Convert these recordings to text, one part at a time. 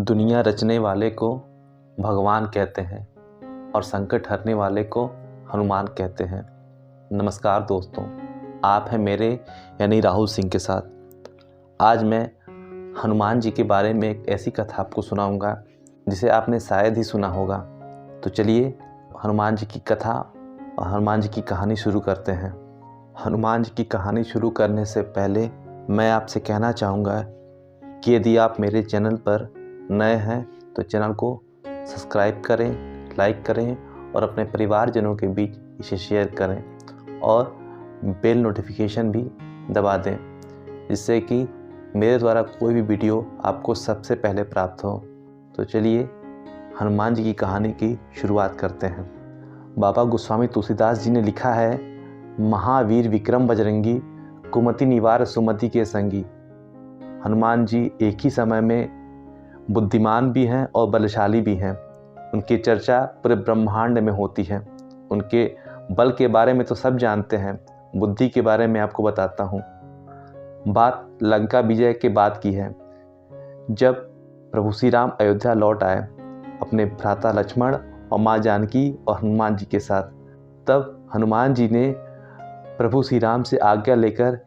दुनिया रचने वाले को भगवान कहते हैं और संकट हरने वाले को हनुमान कहते हैं। नमस्कार दोस्तों, आप हैं मेरे यानी राहुल सिंह के साथ। आज मैं हनुमान जी के बारे में एक ऐसी कथा आपको सुनाऊंगा जिसे आपने शायद ही सुना होगा। तो चलिए हनुमान जी की कथा और हनुमान जी की कहानी शुरू करते हैं। हनुमान जी की कहानी शुरू करने से पहले मैं आपसे कहना चाहूँगा कि यदि आप मेरे चैनल पर नए हैं तो चैनल को सब्सक्राइब करें, लाइक करें और अपने परिवारजनों के बीच इसे शेयर करें और बेल नोटिफिकेशन भी दबा दें, जिससे कि मेरे द्वारा कोई भी वीडियो आपको सबसे पहले प्राप्त हो। तो चलिए हनुमान जी की कहानी की शुरुआत करते हैं। बाबा गोस्वामी तुलसीदास जी ने लिखा है, महावीर विक्रम बजरंगी, कुमति निवार सुमति के संगी। हनुमान जी एक ही समय में बुद्धिमान भी हैं और बलशाली भी हैं। उनकी चर्चा पूरे ब्रह्मांड में होती है। उनके बल के बारे में तो सब जानते हैं, बुद्धि के बारे में आपको बताता हूँ। बात लंका विजय के बाद की है, जब प्रभु श्री राम अयोध्या लौट आए अपने भ्राता लक्ष्मण और माँ जानकी और हनुमान जी के साथ। तब हनुमान जी ने प्रभु श्री राम से आज्ञा लेकर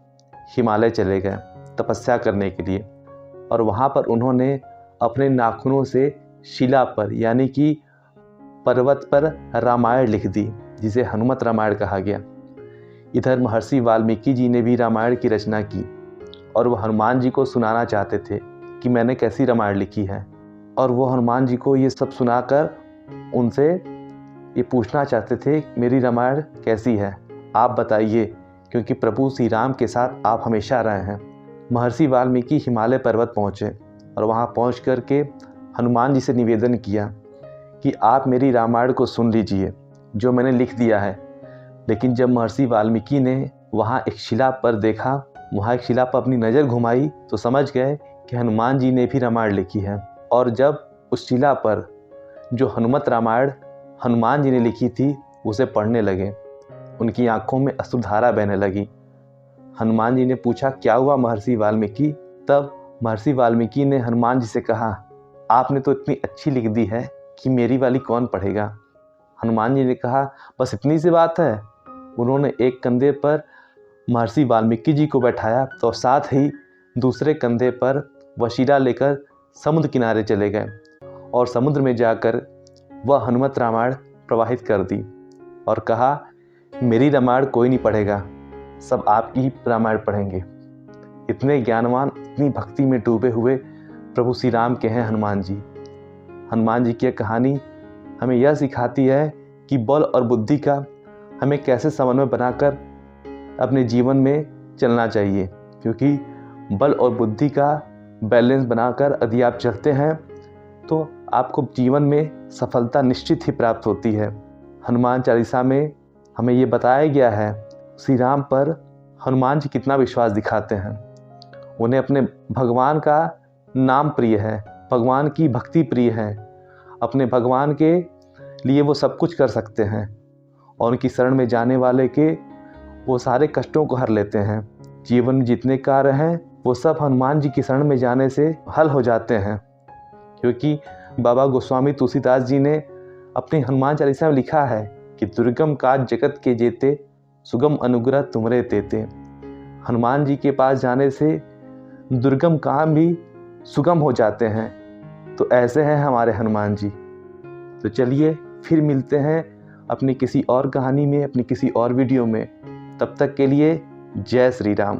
हिमालय चले गए तपस्या करने के लिए, और वहाँ पर उन्होंने अपने नाखूनों से शिला पर यानी कि पर्वत पर रामायण लिख दी, जिसे हनुमत रामायण कहा गया। इधर महर्षि वाल्मीकि जी ने भी रामायण की रचना की और वह हनुमान जी को सुनाना चाहते थे कि मैंने कैसी रामायण लिखी है, और वो हनुमान जी को ये सब सुनाकर उनसे ये पूछना चाहते थे मेरी रामायण कैसी है, आप बताइए, क्योंकि प्रभु श्री राम के साथ आप हमेशा रहे हैं। महर्षि वाल्मीकि हिमालय पर्वत पहुँचे और वहाँ पहुँच कर के हनुमान जी से निवेदन किया कि आप मेरी रामायण को सुन लीजिए जो मैंने लिख दिया है। लेकिन जब महर्षि वाल्मीकि ने वहाँ एक शिला पर देखा, वहाँ एक शिला पर अपनी नज़र घुमाई, तो समझ गए कि हनुमान जी ने भी रामायण लिखी है। और जब उस शिला पर जो हनुमत रामायण हनुमान जी ने लिखी थी उसे पढ़ने लगे, उनकी आंखों में अश्रुधारा बहने लगी। हनुमान जी ने पूछा, क्या हुआ महर्षि वाल्मीकि? तब महर्षि वाल्मीकि ने हनुमान जी से कहा, आपने तो इतनी अच्छी लिख दी है कि मेरी वाली कौन पढ़ेगा। हनुमान जी ने कहा, बस इतनी सी बात है। उन्होंने एक कंधे पर महर्षि वाल्मीकि जी को बैठाया तो साथ ही दूसरे कंधे पर वशीला लेकर समुद्र किनारे चले गए और समुद्र में जाकर वह हनुमत रामायण प्रवाहित कर दी और कहा, मेरी रामायण कोई नहीं पढ़ेगा, सब आपकी ही रामायण पढ़ेंगे। इतने ज्ञानवान, इतनी भक्ति में डूबे हुए प्रभु श्री राम के हैं हनुमान जी। हनुमान जी की कहानी हमें यह सिखाती है कि बल और बुद्धि का हमें कैसे समन्वय बनाकर अपने जीवन में चलना चाहिए, क्योंकि बल और बुद्धि का बैलेंस बनाकर यदि आप चलते हैं तो आपको जीवन में सफलता निश्चित ही प्राप्त होती है। हनुमान चालीसा में हमें ये बताया गया है श्री राम पर हनुमान जी कितना विश्वास दिखाते हैं। उन्हें अपने भगवान का नाम प्रिय है, भगवान की भक्ति प्रिय है, अपने भगवान के लिए वो सब कुछ कर सकते हैं और उनकी शरण में जाने वाले के वो सारे कष्टों को हर लेते हैं। जीवन में जितने कार्य हैं वो सब हनुमान जी की शरण में जाने से हल हो जाते हैं, क्योंकि बाबा गोस्वामी तुलसीदास जी ने अपनी हनुमान चालीसा में लिखा है कि दुर्गम काज जगत के जेते, सुगम अनुग्रह तुमरे तेते। हनुमान जी के पास जाने से दुर्गम काम भी सुगम हो जाते हैं। तो ऐसे हैं हमारे हनुमान जी। तो चलिए फिर मिलते हैं अपनी किसी और कहानी में, अपनी किसी और वीडियो में। तब तक के लिए जय श्री राम।